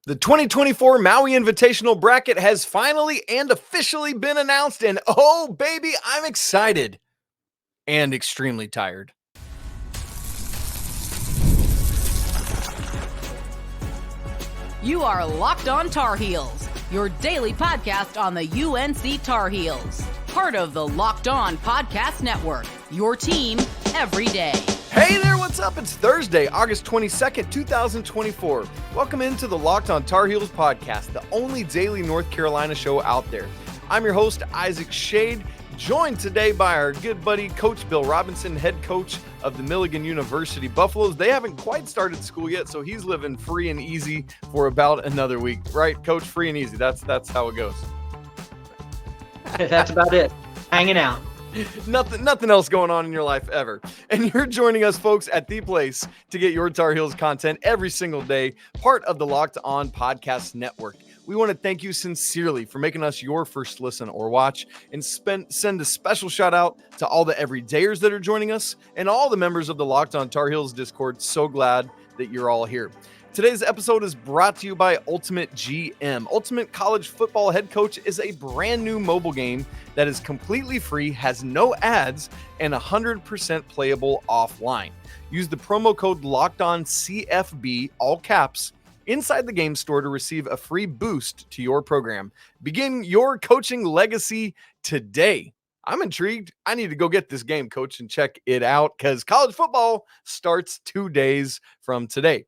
The 2024 Maui Invitational bracket has finally and officially been announced, and oh baby, I'm excited and extremely tired. You are Locked On Tar Heels, your daily podcast on the UNC Tar Heels. Part of the Locked On Podcast Network, your team every day. Hey there, what's up? It's Thursday, August 22nd, 2024. Welcome into the Locked On Tar Heels podcast, the only daily North Carolina show out there. I'm your host, Isaac Shade, joined today by our good buddy, Coach Bill Robinson, head coach of the Milligan University Buffaloes. They haven't quite started school yet, so he's living free and easy for about another week. Right, Coach? Free and easy. That's how it goes. That's about it. Hanging out. Nothing else going on in your life ever. And you're joining us, folks, at the place to get your Tar Heels content every single day, part of the Locked On Podcast Network. We want to thank you sincerely for making us your first listen or watch, and send a special shout out to all the everydayers that are joining us and all the members of the Locked On Tar Heels Discord. So glad that you're all here. Today's episode is brought to you by Ultimate GM. Ultimate College Football Head Coach is a brand new mobile game that is completely free, has no ads, and 100% playable offline. Use the promo code LOCKEDONCFB, all caps, inside the game store to receive a free boost to your program. Begin your coaching legacy today. I'm intrigued. I need to go get this game, Coach, and check it out because college football starts 2 days from today.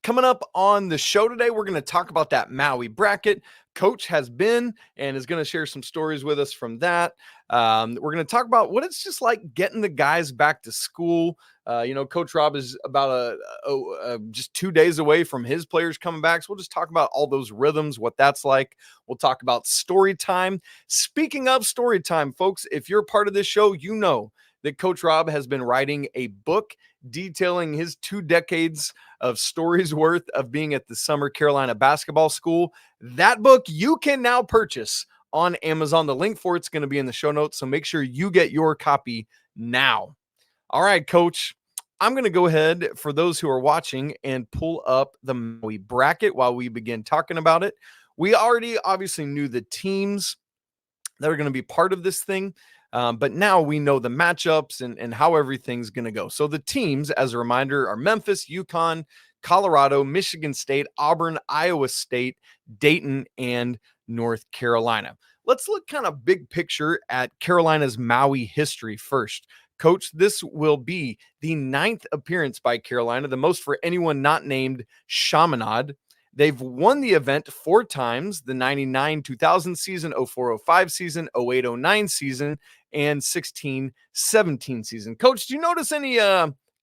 Coming up on the show today, we're going to talk about that Maui bracket. Coach has been and is going to share some stories with us from that. We're going to talk about what it's just like getting the guys back to school. Coach Rob is about just 2 days away from his players coming back. So we'll just talk about all those rhythms, what that's like. We'll talk about story time. Speaking of story time, folks, if you're part of this show, you know that Coach Rob has been writing a book detailing his 2 decades of stories worth of being at the Summer Carolina Basketball School. That book you can now purchase on Amazon. The link for it's going to be in the show notes, so make sure you get your copy now. All right, Coach, I'm going to go ahead, for those who are watching, and pull up the Maui bracket while we begin talking about it. We already obviously knew the teams that are going to be part of this thing. But now we know the matchups and how everything's going to go. So the teams, as a reminder, are Memphis, UConn, Colorado, Michigan State, Auburn, Iowa State, Dayton, and North Carolina. Let's look kind of big picture at Carolina's Maui history first. Coach, this will be the 9th appearance by Carolina, the most for anyone not named Chaminade. They've won the event 4 times, the 99-2000 season, 04-05 season, 08-09 season, and 16-17 season. Coach, do you notice any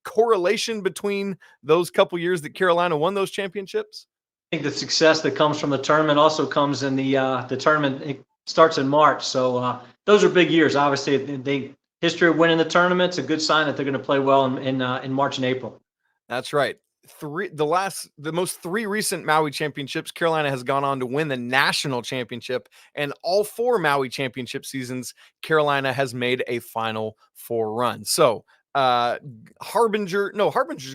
correlation between those couple years that Carolina won those championships? I think the success that comes from the tournament also comes in the tournament. It starts in March, so those are big years. Obviously, the history of winning the tournament's a good sign that they're going to play well in March and April. That's right. The most 3 recent Maui championships, Carolina has gone on to win the national championship, and all 4 Maui championship seasons, Carolina has made a Final Four run. So Harbinger's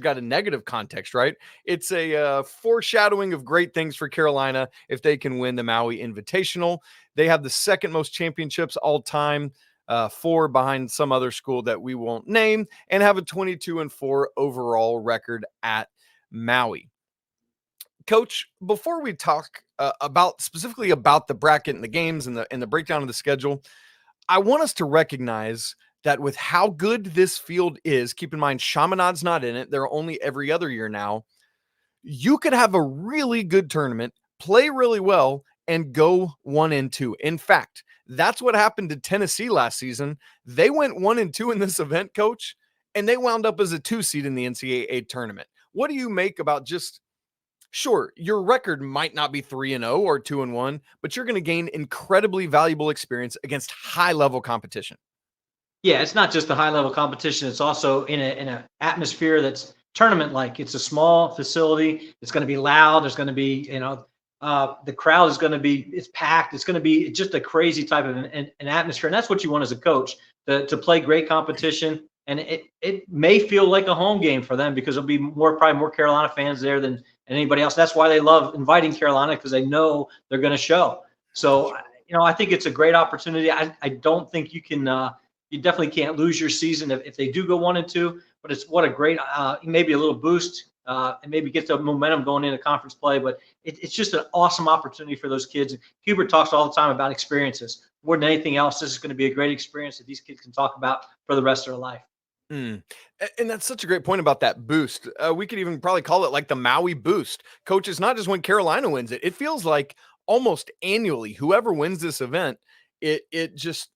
got a negative context, right? It's a foreshadowing of great things for Carolina if they can win the Maui Invitational. They have the 2nd most championships all time, 4 behind some other school that we won't name, and have a 22-4 overall record at Maui. Coach, before we talk specifically about the bracket and the games and the breakdown of the schedule, I want us to recognize that with how good this field is, keep in mind Chaminade's not in it, they're only every other year now, you could have a really good tournament, play really well, and go 1-2. In fact, that's what happened to Tennessee last season. They went 1-2 in this event, Coach, and they wound up as a 2 seed in the NCAA tournament. What do you make about sure, your record might not be 3-0 or 2-1, but you're going to gain incredibly valuable experience against high-level competition. Yeah, it's not just the high-level competition. It's also in an atmosphere that's tournament-like. It's a small facility. It's going to be loud. There's going to be, the crowd is going to be, it's packed. It's going to be just a crazy type of an atmosphere. And that's what you want as a coach, to play great competition. And it may feel like a home game for them because there'll be probably more Carolina fans there than and anybody else. That's why they love inviting Carolina, because they know they're going to show. So, I think it's a great opportunity. I don't think you can you definitely can't lose your season if they do go 1-2, but it's what a great maybe a little boost and maybe get the momentum going into conference play. But it's just an awesome opportunity for those kids. Hubert talks all the time about experiences. More than anything else, this is going to be a great experience that these kids can talk about for the rest of their life. And that's such a great point about that boost. We could even probably call it like the Maui boost. Coaches, not just when Carolina wins it, it feels like almost annually, whoever wins this event, it just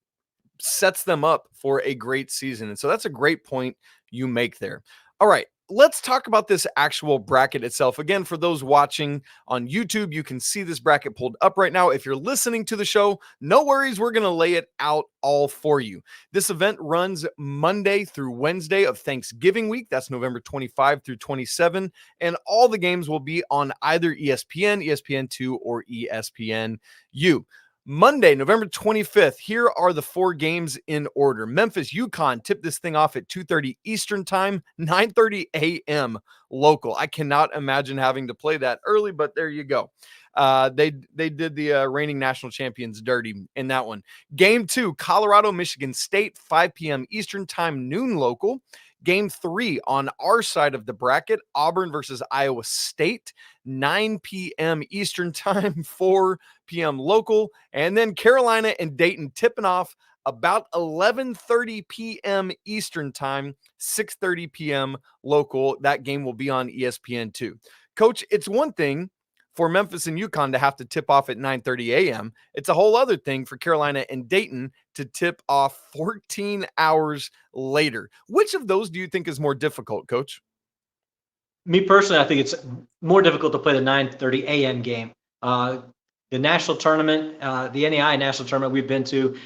sets them up for a great season. And so that's a great point you make there. All right, let's talk about this actual bracket itself. Again, for those watching on YouTube, you can see this bracket pulled up right now. If you're listening to the show, no worries. We're going to lay it out all for you. This event runs Monday through Wednesday of Thanksgiving week. That's November 25 through 27. And all the games will be on either ESPN, ESPN2, or ESPNU. Monday, November 25th, here are the 4 games in order. Memphis, UConn tip this thing off at 2:30 Eastern time, 9:30 a.m. local. I cannot imagine having to play that early, but there you go. They did the reigning national champions dirty in that one. Game 2, Colorado, Michigan State, 5 p.m. Eastern time, noon local. Game 3 on our side of the bracket, Auburn versus Iowa State, 9 p.m. Eastern time, 4 p.m. local. And then Carolina and Dayton tipping off about 11:30 p.m. Eastern time, 6:30 p.m. local. That game will be on ESPN2. Coach, it's one thing for Memphis and UConn to have to tip off at 9:30 a.m. It's a whole other thing for Carolina and Dayton to tip off 14 hours later. Which of those do you think is more difficult, Coach? Me personally, I think it's more difficult to play the 9:30 a.m. game. The national tournament, the NEI national tournament we've been to,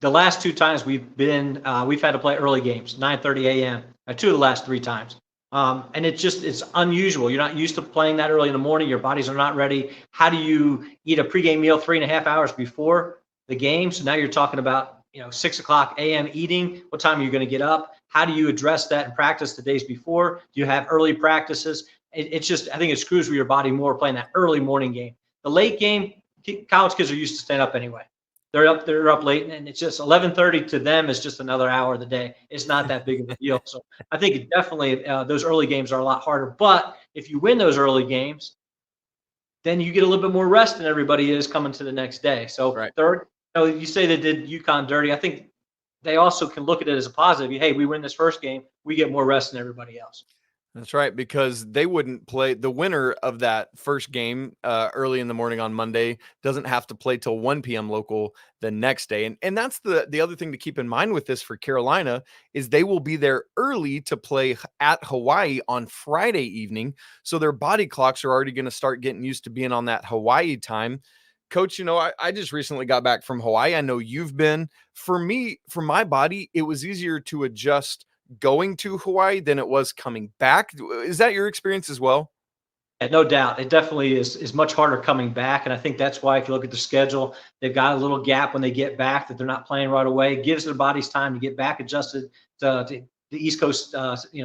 the last 2 times we've had to play early games, 9:30 a.m. 2 of the last 3 times. And it's unusual. You're not used to playing that early in the morning. Your bodies are not ready. How do you eat a pregame meal 3.5 hours before the game? So now you're talking about 6:00 a.m. eating. What time are you going to get up? How do you address that in practice the days before? Do you have early practices? It's just, I think it screws with your body more playing that early morning game. The late game, college kids are used to staying up anyway. They're up late, and it's just 11:30 to them is just another hour of the day. It's not that big of a deal. So I think it definitely those early games are a lot harder. But if you win those early games, then you get a little bit more rest than everybody is coming to the next day. So right. You say they did UConn dirty. I think they also can look at it as a positive. Hey, we win this first game, we get more rest than everybody else. That's right, because they wouldn't play. The winner of that first game early in the morning on Monday doesn't have to play till 1 p.m. local the next day. And that's the other thing to keep in mind with this for Carolina is they will be there early to play at Hawaii on Friday evening. So their body clocks are already going to start getting used to being on that Hawaii time. Coach, I just recently got back from Hawaii. I know you've been. For me, for my body, it was easier to adjust going to Hawaii than it was coming back. Is that your experience as well? Yeah, no doubt. It definitely is much harder coming back. And I think that's why if you look at the schedule, they've got a little gap when they get back that they're not playing right away. It gives their bodies time to get back adjusted to the East Coast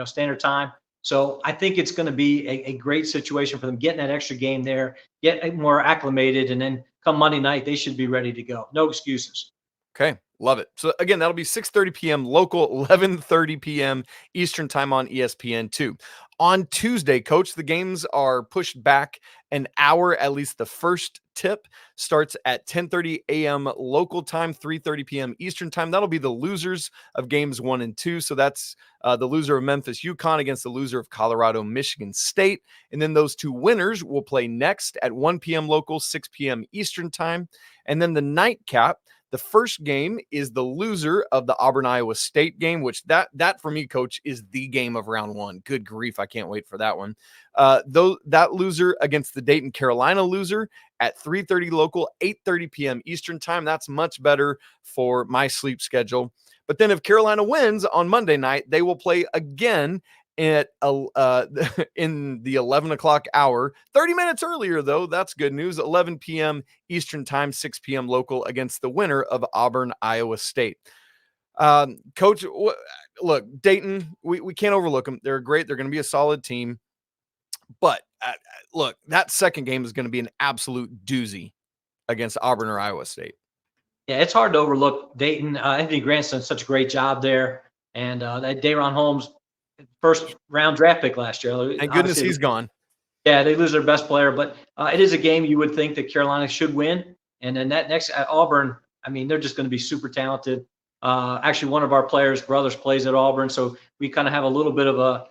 standard time. So I think it's going to be a great situation for them getting that extra game there, get more acclimated, and then come Monday night, they should be ready to go. No excuses. Okay. Love it. So again, that'll be 6:30 p.m. local, 11:30 p.m. Eastern time on ESPN2. On Tuesday, Coach, the games are pushed back an hour. At least the first tip starts at 10:30 a.m. local time, 3:30 p.m. Eastern time. That'll be the losers of games 1 and 2. So that's the loser of Memphis UConn against the loser of Colorado Michigan State. And then those 2 winners will play next at 1 p.m. local, 6 p.m. Eastern time. And then the nightcap, the first game is the loser of the Auburn Iowa State game, which that for me, Coach, is the game of round 1. Good grief, I can't wait for that one. Though that loser against the Dayton Carolina loser at 3:30 local, 8:30 p.m. Eastern time. That's much better for my sleep schedule. But then if Carolina wins on Monday night, they will play again at in the 11 o'clock hour, 30 minutes earlier, though. That's good news. 11 p.m. Eastern time, 6 p.m. local against the winner of Auburn, Iowa State. Coach, look, Dayton, we can't overlook them. They're great. They're going to be a solid team. But look, that second game is going to be an absolute doozy against Auburn or Iowa State. Yeah, it's hard to overlook Dayton. Anthony Grant's done such a great job there. And that Dayron Holmes, first round draft pick last year. Thank goodness he's gone. Yeah, they lose their best player, but it is a game you would think that Carolina should win. And then that next at Auburn, I mean, they're just going to be super talented. Actually, one of our brothers plays at Auburn, so we kind of have a little bit of a.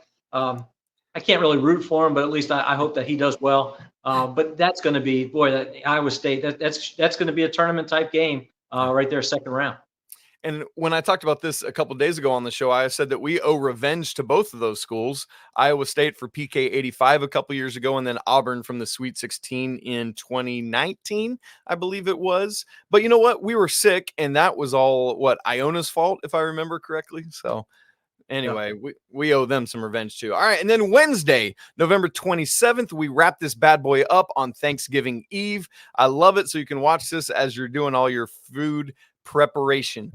I can't really root for him, but at least I hope that he does well. But that's going to be that Iowa State. That's going to be a tournament type game right there, second round. And when I talked about this a couple of days ago on the show, I said that we owe revenge to both of those schools. Iowa State for PK 85 a couple years ago, and then Auburn from the Sweet 16 in 2019, I believe it was. But you know what? We were sick, and that was all, Iona's fault, if I remember correctly. So anyway, we owe them some revenge too. All right, and then Wednesday, November 27th, we wrap this bad boy up on Thanksgiving Eve. I love it, so you can watch this as you're doing all your food preparation.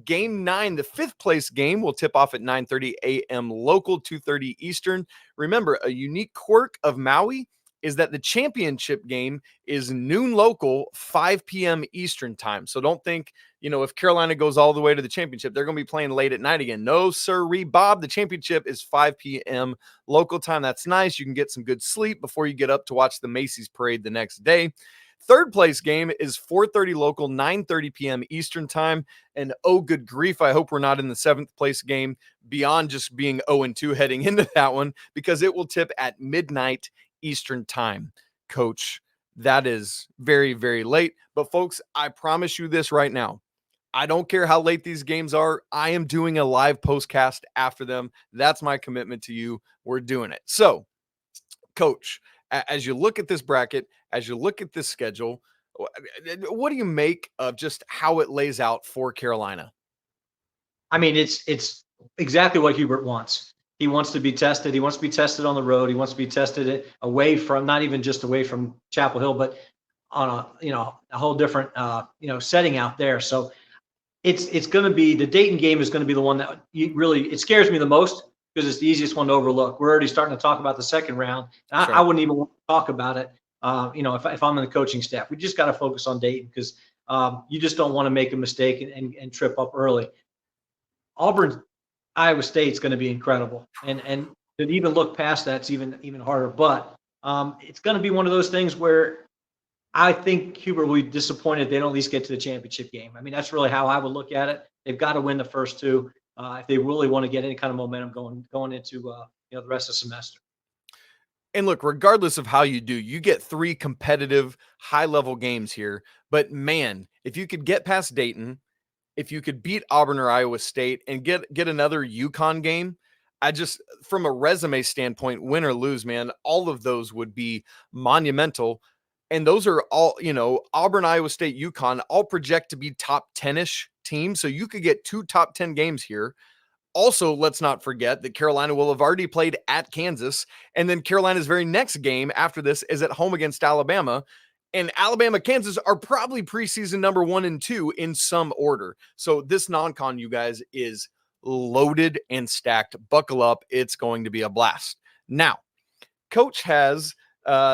Game 9, the 5th place game, will tip off at 9:30 a.m. local, 2:30 Eastern. Remember, a unique quirk of Maui is that the championship game is noon local, 5 p.m. Eastern time. So don't think, if Carolina goes all the way to the championship, they're going to be playing late at night again. No, sirree, Bob. The championship is 5 p.m. local time. That's nice. You can get some good sleep before you get up to watch the Macy's parade the next day. 3rd place game is 4:30 local, 9:30 p.m. Eastern time. And oh, good grief, I hope we're not in the 7th place game beyond just being 0-2 heading into that one, because it will tip at midnight Eastern time. Coach, that is very, very late. But folks, I promise you this right now. I don't care how late these games are. I am doing a live postcast after them. That's my commitment to you. We're doing it. So, Coach, as you look at this bracket, as you look at this schedule, what do you make of just how it lays out for Carolina? I mean, it's exactly what Hubert wants. He wants to be tested. He wants to be tested on the road. He wants to be tested away from, not even just away from Chapel Hill, but on a whole different setting out there. So it's going to be, the Dayton game is going to be the one that it scares me the most, because it's the easiest one to overlook. We're already starting to talk about the second round. I wouldn't even want to talk about it. If I'm in the coaching staff, we just got to focus on Dayton, because you just don't want to make a mistake and trip up early. Auburn, Iowa State's going to be incredible, and to even look past that's even harder. But it's going to be one of those things where I think Hubert will be disappointed if they don't at least get to the championship game. I mean, that's really how I would look at it. They've got to win the first two if they really want to get any kind of momentum going into the rest of the semester. And look, regardless of how you do, you get 3 competitive, high-level games here. But man, if you could get past Dayton, if you could beat Auburn or Iowa State and get another UConn game, from a resume standpoint, win or lose, man, all of those would be monumental. And those are all, Auburn, Iowa State, UConn, all project to be top 10-ish teams. So you could get 2 top 10 games here. Also, let's not forget that Carolina will have already played at Kansas, and then Carolina's very next game after this is at home against Alabama. And Alabama, Kansas are probably preseason number 1 and 2 in some order. So this non-con, you guys, is loaded and stacked. Buckle up. It's going to be a blast. Now, Coach has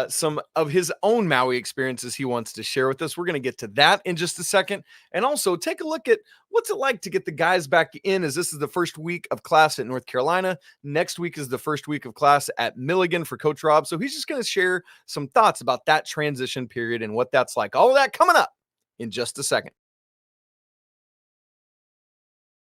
some of his own Maui experiences he wants to share with us. We're going to get to that in just a second. And also take a look at what's it like to get the guys back in, as this is the first week of class at North Carolina. Next week is the first week of class at Milligan for Coach Rob. So he's just going to share some thoughts about that transition period and what that's like. All of that coming up in just a second.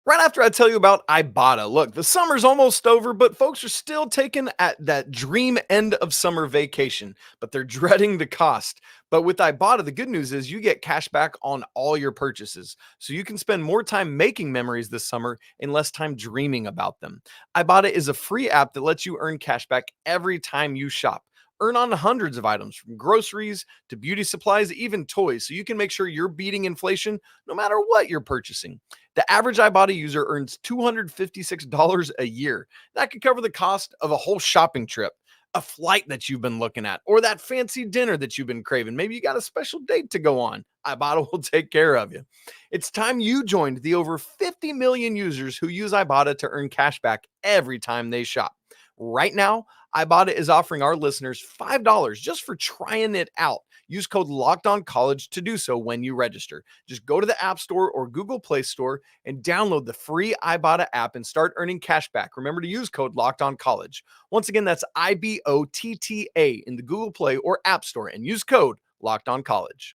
Right after I tell you about Ibata. Look, the summer's almost over, but folks are still taking at that dream end of summer vacation, but they're dreading the cost. But with Ibata, the good news is you get cash back on all your purchases, so you can spend more time making memories this summer and less time dreaming about them. Ibata is a free app that lets you earn cash back every time you shop. Earn on hundreds of items, from groceries to beauty supplies, even toys, so you can make sure you're beating inflation no matter what you're purchasing. The average Ibata user earns $256 a year. That could cover the cost of a whole shopping trip, a flight that you've been looking at, or that fancy dinner that you've been craving. Maybe you got a special date to go on. Ibata will take care of you. It's time you joined the over 50 million users who use Ibata to earn cash back every time they shop. Right now, Ibata is offering our listeners $5 just for trying it out. Use code LOCKEDONCollege to do so when you register. Just go to the App Store or Google Play Store and download the free Ibata app and start earning cash back. Remember to use code LOCKEDONCollege. Once again, that's IBOTTA in the Google Play or App Store and use code LOCKEDONCollege.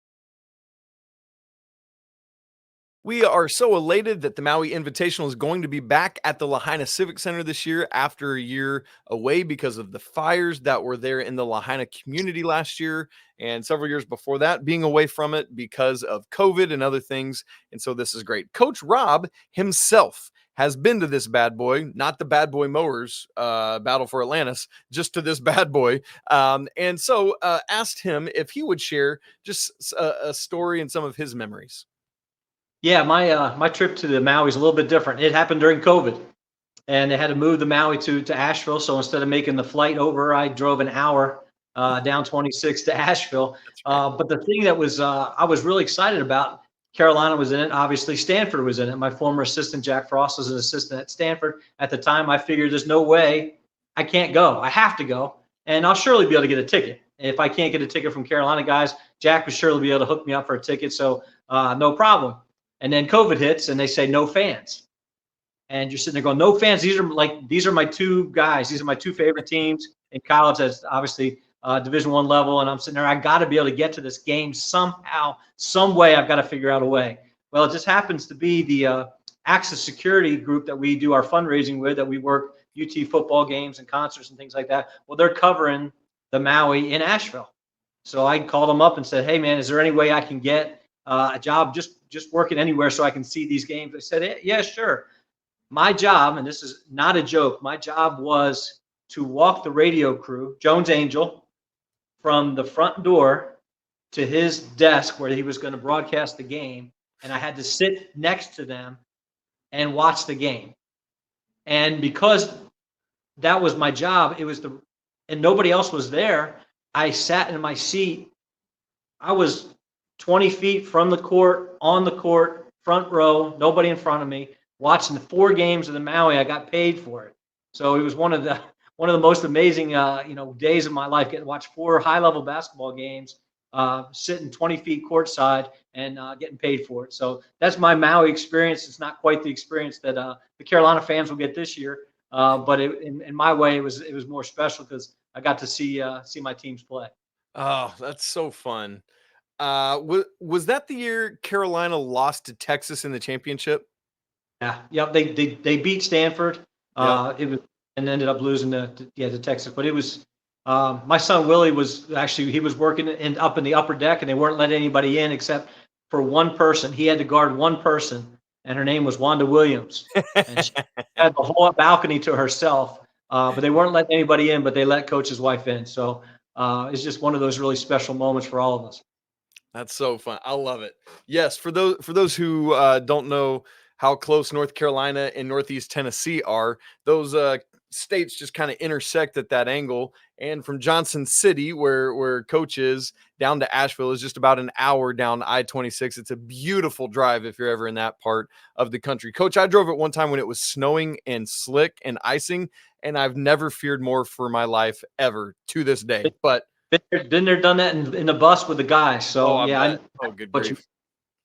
We are so elated that the Maui Invitational is going to be back at the Lahaina Civic Center this year after a year away because of the fires that were there in the Lahaina community last year and several years before that, being away from it because of COVID and other things. And so this is great. Coach Rob himself has been to this bad boy, not the Bad Boy Mowers Battle for Atlantis, just to this bad boy. And so asked him if he would share just a story and some of his memories. Yeah, my trip to the Maui is a little bit different. It happened during COVID, and they had to move the Maui to Asheville. So instead of making the flight over, I drove an hour down 26 to Asheville. But the thing that was I was really excited about, Carolina was in it. Obviously, Stanford was in it. My former assistant, Jack Frost, was an assistant at Stanford. At the time, I figured there's no way I can't go. I have to go, and I'll surely be able to get a ticket. If I can't get a ticket from Carolina guys, Jack would surely be able to hook me up for a ticket. So no problem. And then COVID hits and they say no fans. And you're sitting there going, no fans. These are my two guys. These are my two favorite teams in college. That's obviously Division I level. And I'm sitting there, I got to be able to get to this game somehow, some way. I've got to figure out a way. Well, it just happens to be the Access Security group that we do our fundraising with, that we work UT football games and concerts and things like that. Well, they're covering the Maui in Asheville. So I called them up and said, hey, man, is there any way I can get a job just working anywhere so I can see these games? They said, yeah, sure. My job, and this is not a joke, my job was to walk the radio crew, Jones Angel, from the front door to his desk where he was going to broadcast the game. And I had to sit next to them and watch the game. And because that was my job, and nobody else was there, I sat in my seat. I was 20 feet from the court, on the court, front row, nobody in front of me, watching the 4 games of the Maui. I got paid for it. So it was one of the most amazing days of my life, getting to watch 4 high-level basketball games, sitting 20 feet courtside and getting paid for it. So that's my Maui experience. It's not quite the experience that the Carolina fans will get this year, but in my way, it was more special because I got to see my teams play. Oh, that's so fun. Was that the year Carolina lost to Texas in the championship? Yeah, yep. They beat Stanford. Yep. It was, and ended up losing to Texas. But it was my son Willie was working up in the upper deck, and they weren't letting anybody in except for one person. He had to guard one person, and her name was Wanda Williams, and she had the whole balcony to herself. But they weren't letting anybody in, but they let Coach's wife in. So it's just one of those really special moments for all of us. That's so fun. I love it. Yes, for those who don't know how close North Carolina and Northeast Tennessee are, those states just kind of intersect at that angle. And from Johnson City, where Coach is, down to Asheville is just about an hour down I-26. It's a beautiful drive if you're ever in that part of the country. Coach, I drove it one time when it was snowing and slick and icing, and I've never feared more for my life ever to this day. But been there, done that in the bus with the guys. So good grief.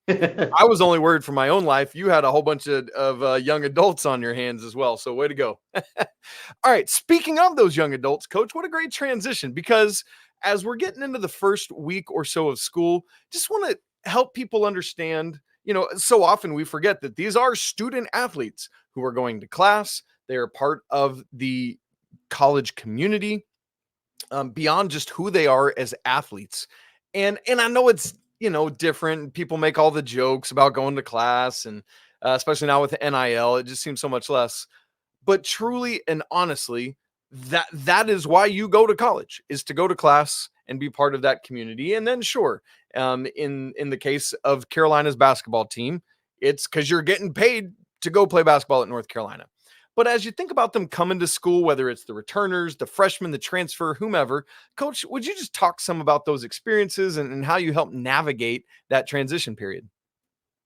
I was only worried for my own life. You had a whole bunch of young adults on your hands as well. So way to go. All right. Speaking of those young adults, Coach, what a great transition, because as we're getting into the first week or so of school, just want to help people understand, so often we forget that these are student athletes who are going to class. They are part of the college community. Beyond just who they are as athletes. And I know it's, different. People make all the jokes about going to class, and especially now with NIL, it just seems so much less. But truly and honestly, that is why you go to college, is to go to class and be part of that community. And then sure, in the case of Carolina's basketball team, it's because you're getting paid to go play basketball at North Carolina. But as you think about them coming to school, whether it's the returners, the freshmen, the transfer, whomever, Coach, would you just talk some about those experiences and how you help navigate that transition period?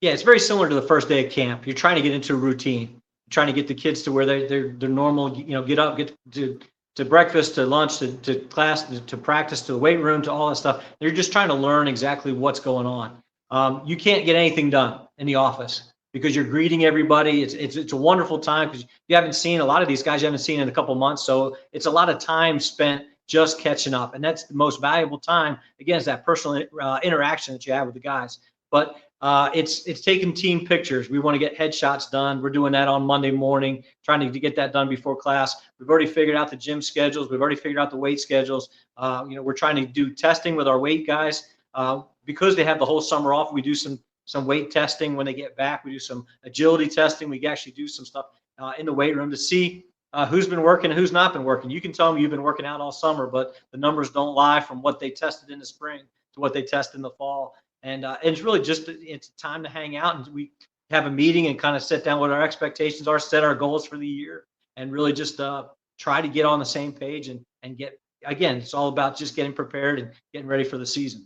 Yeah, it's very similar to the first day of camp. You're trying to get into a routine, trying to get the kids to where they're normal, get up, get to to breakfast, to lunch, to class, to practice, to the weight room, to all that stuff. They're just trying to learn exactly what's going on. You can't get anything done in the office because you're greeting everybody. It's a wonderful time because you haven't seen a lot of these guys you haven't seen in a couple months. So it's a lot of time spent just catching up. And that's the most valuable time. Again, is that personal interaction that you have with the guys. But it's taking team pictures. We want to get headshots done. We're doing that on Monday morning, trying to get that done before class. We've already figured out the gym schedules. We've already figured out the weight schedules. We're trying to do testing with our weight guys because they have the whole summer off. We do some weight testing when they get back. We do some agility testing. We actually do some stuff in the weight room to see who's been working and who's not been working. You can tell them you've been working out all summer, but the numbers don't lie from what they tested in the spring to what they test in the fall. And it's really just it's time to hang out, and we have a meeting and kind of sit down what our expectations are, set our goals for the year, and really just try to get on the same page and get, again, it's all about just getting prepared and getting ready for the season.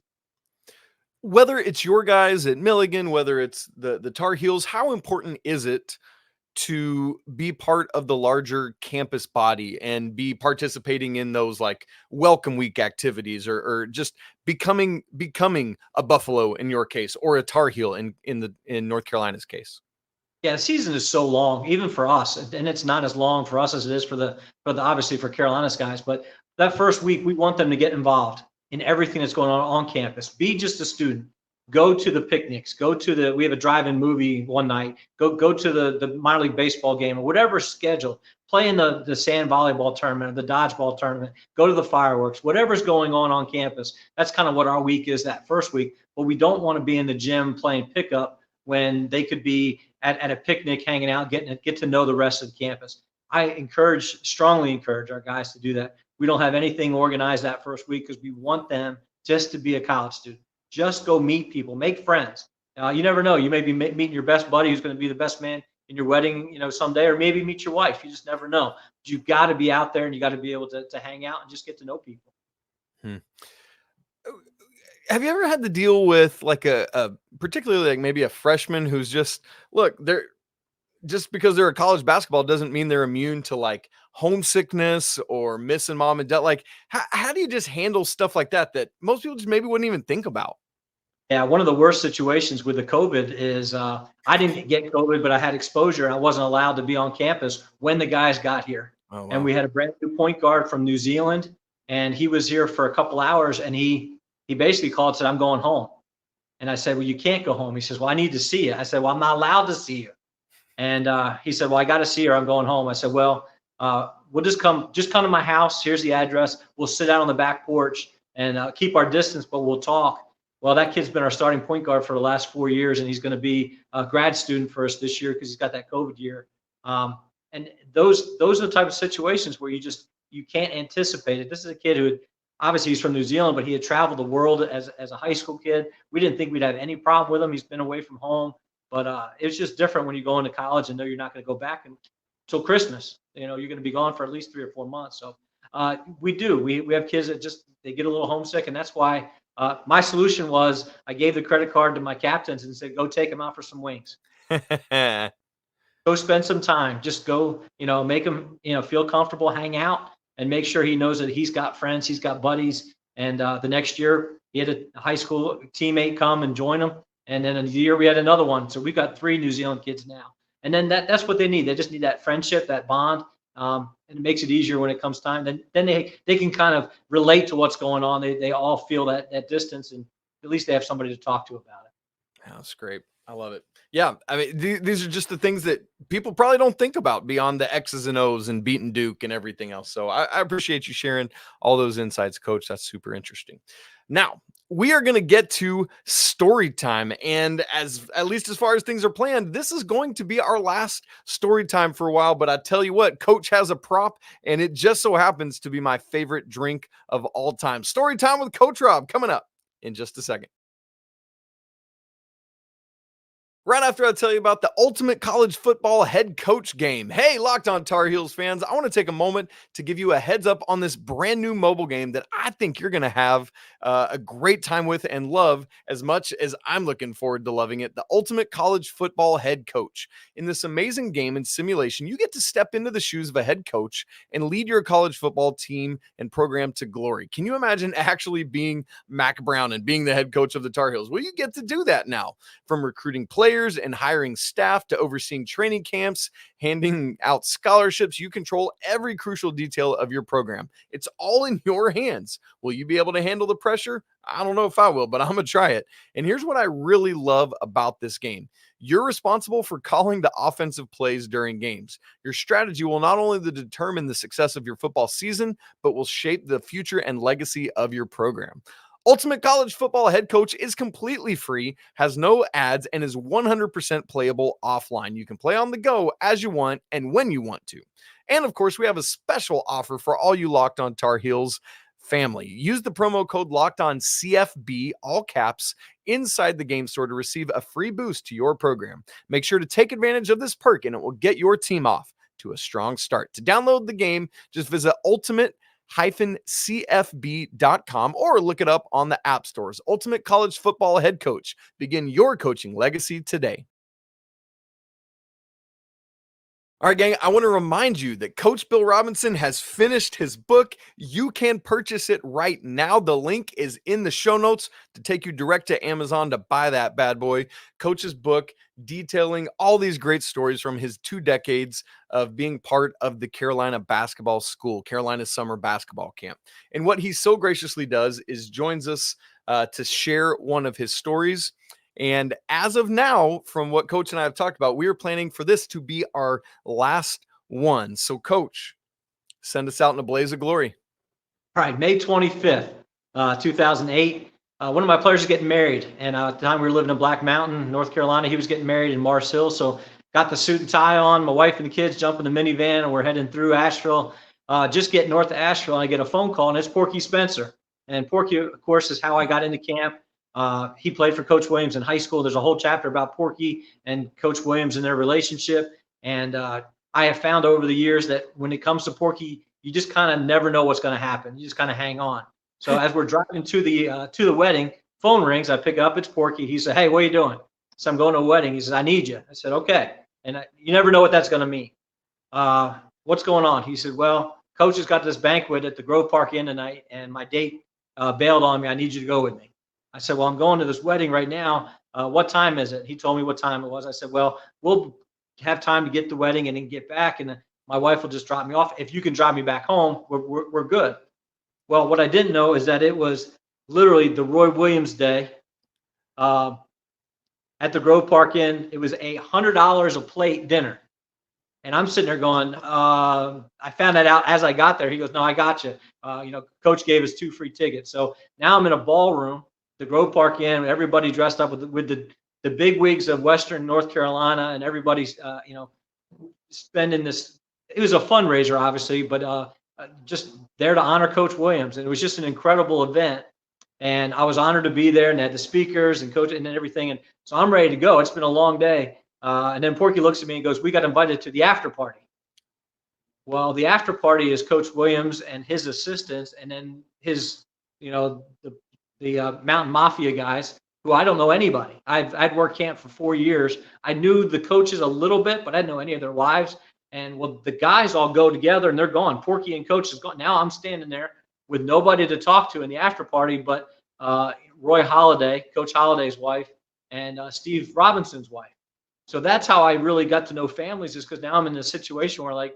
Whether it's your guys at Milligan, whether it's the Tar Heels, how important is it to be part of the larger campus body and be participating in those like welcome week activities or just becoming a Buffalo in your case, or a Tar Heel in North Carolina's case? Yeah, the season is so long, even for us, and it's not as long for us as it is for the obviously for Carolina's guys. But that first week, we want them to get involved in everything that's going on campus. Be just a student. Go to the picnics. We have a drive-in movie one night. Go to the minor league baseball game or whatever schedule. Play in the sand volleyball tournament or the dodgeball tournament. Go to the fireworks. Whatever's going on campus. That's kind of what our week is that first week. But we don't want to be in the gym playing pickup when they could be at a picnic, hanging out, get to know the rest of the campus. I strongly encourage our guys to do that. We don't have anything organized that first week because we want them just to be a college student. Just go meet people, make friends. You never know. You may be meeting your best buddy who's going to be the best man in your wedding, someday, or maybe meet your wife. You just never know. But you've got to be out there and you got to be able to hang out and just get to know people. Have you ever had to deal with like a particularly like maybe a freshman who's just because they're a college basketball doesn't mean they're immune to like homesickness or missing mom and dad? Like, how do you just handle stuff like that most people just maybe wouldn't even think about? Yeah, one of the worst situations with the COVID is I didn't get COVID, but I had exposure. I wasn't allowed to be on campus when the guys got here. Oh, wow. And we had a brand new point guard from New Zealand, and he was here for a couple hours, and he basically called and said, "I'm going home." And I said, "Well, you can't go home." He says, "Well, I need to see you." I said, "Well, I'm not allowed to see you." And he said, "Well, I got to see her. I'm going home." I said, "Well, we'll just come to my house. Here's the address. We'll sit out on the back porch and keep our distance, but we'll talk." Well, that kid's been our starting point guard for the last 4 years, and he's going to be a grad student for us this year because he's got that COVID year. And those are the type of situations where you can't anticipate it. This is a kid who obviously he's from New Zealand, but he had traveled the world as a high school kid. We didn't think we'd have any problem with him. He's been away from home, but it's just different when you go into college and know you're not going to go back until Christmas. You're going to be gone for at least 3 or 4 months. So we have kids that they get a little homesick, and that's why my solution was I gave the credit card to my captains and said, "Go take him out for some wings." Go spend some time. Just go, make him, feel comfortable, hang out, and make sure he knows that he's got friends, he's got buddies. And the next year, he had a high school teammate come and join him. And then in a year, we had another one. So we've got 3 New Zealand kids now. And then that's what they need. They just need that friendship, that bond. And it makes it easier when it comes time. Then they can kind of relate to what's going on. They all feel that distance, and at least they have somebody to talk to about it. That's great. I love it. Yeah, I mean, these are just the things that people probably don't think about beyond the X's and O's and beating Duke and everything else. So I appreciate you sharing all those insights, Coach. That's super interesting. Now, we are going to get to story time. And at least as far as things are planned, this is going to be our last story time for a while. But I tell you what, Coach has a prop, and it just so happens to be my favorite drink of all time. Story time with Coach Rob coming up in just a second. Right after I tell you about the ultimate college football head coach game. Hey, Locked On Tar Heels fans, I want to take a moment to give you a heads up on this brand new mobile game that I think you're going to have a great time with and love as much as I'm looking forward to loving it. The ultimate college football head coach. In this amazing game and simulation, you get to step into the shoes of a head coach and lead your college football team and program to glory. Can you imagine actually being Mac Brown and being the head coach of the Tar Heels? Well, you get to do that now. From recruiting players and hiring staff to overseeing training camps, handing out scholarships, you control every crucial detail of your program. It's all in your hands. Will you be able to handle the pressure? I don't know if I will, but I'm going to try it. And here's what I really love about this game. You're responsible for calling the offensive plays during games. Your strategy will not only determine the success of your football season, but will shape the future and legacy of your program. Ultimate College Football Head Coach is completely free, has no ads, and is 100% playable offline. You can play on the go as you want and when you want to. And of course, we have a special offer for all you Locked On Tar Heels family. Use the promo code LOCKEDONCFB, all caps, inside the game store to receive a free boost to your program. Make sure to take advantage of this perk and it will get your team off to a strong start. To download the game, just visit ultimate-cfb.com or look it up on the app stores. Ultimate College Football Head Coach. Begin your coaching legacy today. All right, gang, I want to remind you that Coach Bill Robinson has finished his book. You can purchase it right now. The link is in the show notes to take you direct to Amazon to buy that bad boy. Coach's book detailing all these great stories from his 2 decades of being part of the Carolina basketball school, Carolina summer basketball camp. And what he so graciously does is joins us to share one of his stories. And as of now, from what Coach and I have talked about, we are planning for this to be our last one. So, Coach, send us out in a blaze of glory. All right, May 25th, 2008. One of my players is getting married, and at the time we were living in Black Mountain, North Carolina. He was getting married in Mars Hill, so got the suit and tie on. My wife and the kids jump in the minivan, and we're heading through Asheville. Just getting north of Asheville, and I get a phone call, and it's Porky Spencer. And Porky, of course, is how I got into camp. He played for Coach Williams in high school. There's a whole chapter about Porky and Coach Williams and their relationship. And I have found over the years that when it comes to Porky, you just kind of never know what's going to happen. You just kind of hang on. So as we're driving to the wedding, phone rings. I pick up. It's Porky. He said, "Hey, what are you doing?" So I'm going to a wedding. He says, "I need you." I said, "Okay." And you never know what that's going to mean. What's going on? He said, "Well, Coach has got this banquet at the Grove Park Inn tonight, and my date bailed on me. I need you to go with me." I said, "Well, I'm going to this wedding right now. What time is it?" He told me what time it was. I said, "Well, we'll have time to get the wedding and then get back, and my wife will just drop me off. If you can drive me back home, we're good." Well, what I didn't know is that it was literally the Roy Williams day at the Grove Park Inn. It was $100 a plate dinner. And I'm sitting there going, I found that out as I got there. He goes, "No, I got you. Coach gave us 2 free tickets." So now I'm in a ballroom, the Grove Park Inn, everybody dressed up with the big wigs of Western North Carolina, and everybody's, spending this. It was a fundraiser, obviously, but just there to honor Coach Williams. And it was just an incredible event. And I was honored to be there, and they had the speakers and coach and everything. And so I'm ready to go. It's been a long day. And then Porky looks at me and goes, "We got invited to the after party." Well, the after party is Coach Williams and his assistants, and then his, the Mountain Mafia guys, who I don't know anybody. I'd worked camp for 4 years. I knew the coaches a little bit, but I didn't know any of their wives. And well, the guys all go together and they're gone. Porky and Coach is gone. Now I'm standing there with nobody to talk to in the after party, but Roy Halladay, Coach Holladay's wife, and Steve Robinson's wife. So that's how I really got to know families, is because now I'm in a situation where, like,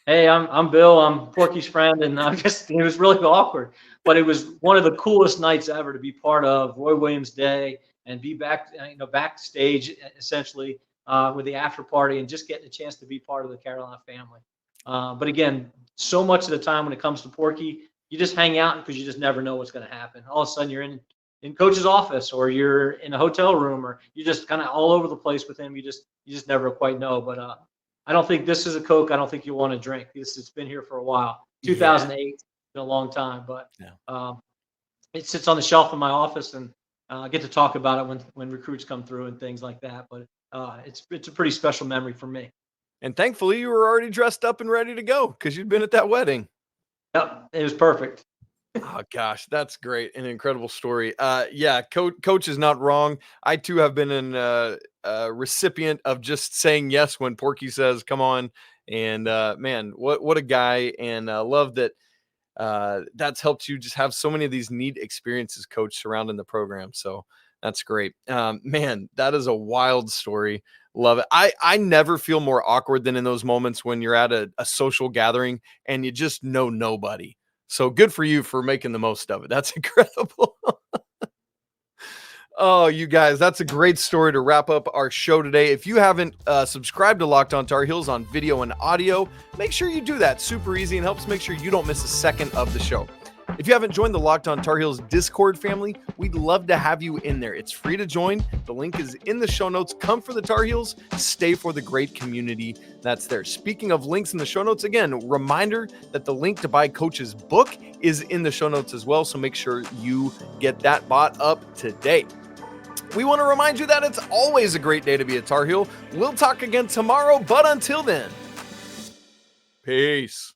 "Hey, I'm Bill. I'm Porky's friend," and it was really awkward. But it was one of the coolest nights ever to be part of Roy Williams Day and be backstage essentially with the after party and just getting a chance to be part of the Carolina family. But again, so much of the time when it comes to Porky, you just hang out because you just never know what's going to happen. All of a sudden, you're in Coach's office, or you're in a hotel room, or you're just kind of all over the place with him. You just never quite know. But I don't think this is a Coke I don't think you'll want to drink. It's been here for a while. 2008, it's been a long time, but it sits on the shelf in my office, and get to talk about it when recruits come through and things like that. But it's a pretty special memory for me. And thankfully, you were already dressed up and ready to go because you'd been at that wedding. Yep, it was perfect. Oh gosh, that's great. An incredible story. Yeah, coach is not wrong. I too have been a recipient of just saying yes when Porky says, come on. And man, what a guy. And love that that's helped you just have so many of these neat experiences, coach, surrounding the program. So that's great. Man, that is a wild story. Love it. I never feel more awkward than in those moments when you're at a social gathering and you just know nobody. So good for you for making the most of it. That's incredible. Oh, you guys, that's a great story to wrap up our show today. If you haven't subscribed to Locked On Tar Heels on video and audio, make sure you do that. Super easy and helps make sure you don't miss a second of the show. If you haven't joined the Locked On Tar Heels Discord family, we'd love to have you in there. It's free to join. The link is in the show notes. Come for the Tar Heels, stay for the great community that's there. Speaking of links in the show notes, again, reminder that the link to buy Coach's book is in the show notes as well, so make sure you get that bought up today. We want to remind you that it's always a great day to be a Tar Heel. We'll talk again tomorrow, but until then, peace.